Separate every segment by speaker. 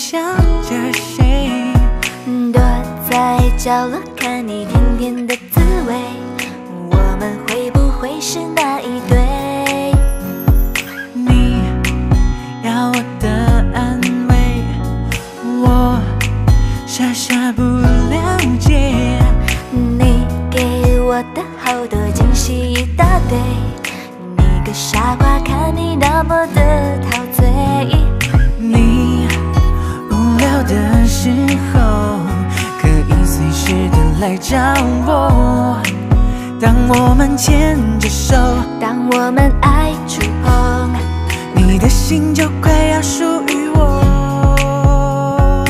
Speaker 1: 想着谁，
Speaker 2: 躲在角落看你甜甜的滋味，我们会不会是那一对？
Speaker 1: 你要我的安慰，我傻傻不了解。
Speaker 2: 你给我的好多惊喜一大堆，你个傻瓜，看你那么的陶醉。
Speaker 1: 你无聊的时候，可以随时的来找我。当我们牵着手，
Speaker 2: 当我们爱触碰，
Speaker 1: 你的心就快要属于我。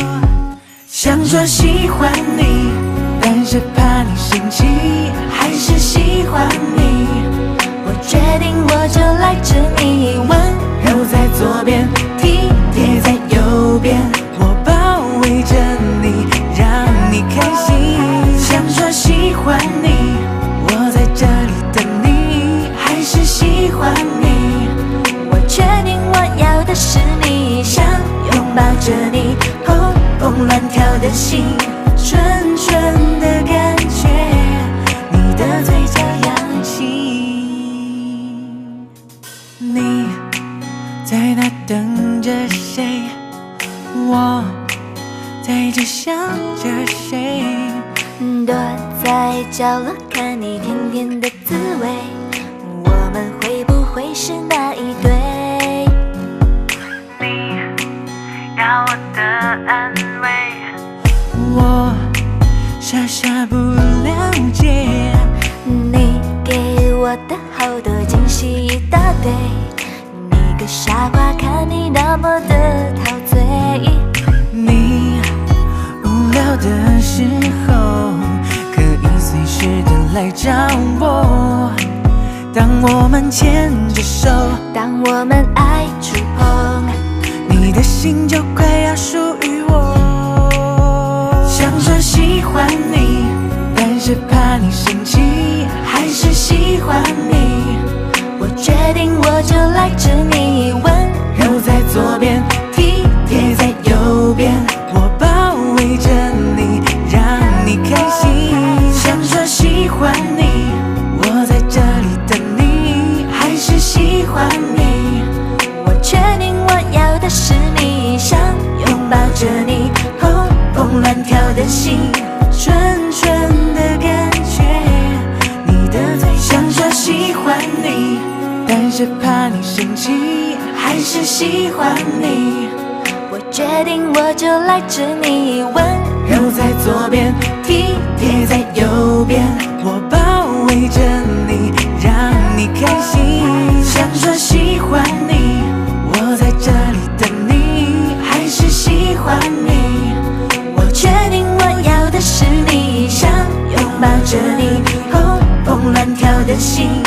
Speaker 1: 想说喜欢你，但是怕你生气，还是喜欢你。
Speaker 2: 我决定我就来治你，温
Speaker 1: 柔在左边，体贴在右边，我包围着你，让你开心。想说喜欢你，我在这里等你，还是喜欢你。
Speaker 2: 我确定我要的是你，想拥抱着你，砰砰乱跳的心，纯纯的感觉，你的嘴角扬起。
Speaker 1: 你在那等着谁？我在这想着谁？
Speaker 2: 躲在角落看你甜甜的滋味，我们会不会是那一对？
Speaker 1: 你要我的安慰，我傻傻不了解。
Speaker 2: 你给我的好多惊喜一大堆，你个傻瓜，看你那么的陶醉。
Speaker 1: 你无聊的时候，可以随时的来找我。当我们牵着手，
Speaker 2: 当我们爱触碰，
Speaker 1: 你的心就快要属于我。想说喜欢你，但是怕你生气，还是喜欢你。
Speaker 2: 我决定我就来治你，温
Speaker 1: 柔在左边，体贴在右边，我包围着你，让你开心。想说喜欢你，我在这里等你，还是喜欢你。
Speaker 2: 我确定我要的是你，想拥抱着你，砰砰乱跳的心，纯纯的感觉，你的嘴
Speaker 1: 想说喜欢你，但是怕你生气，还是喜欢你。
Speaker 2: 我决定我就来治你，温
Speaker 1: 柔在左边，体贴在右边，我包围着你，让你开心。想说喜欢你，我在这里等你，还是喜欢你。
Speaker 2: 我确定我要的是你，想拥抱着你，砰砰乱跳的心。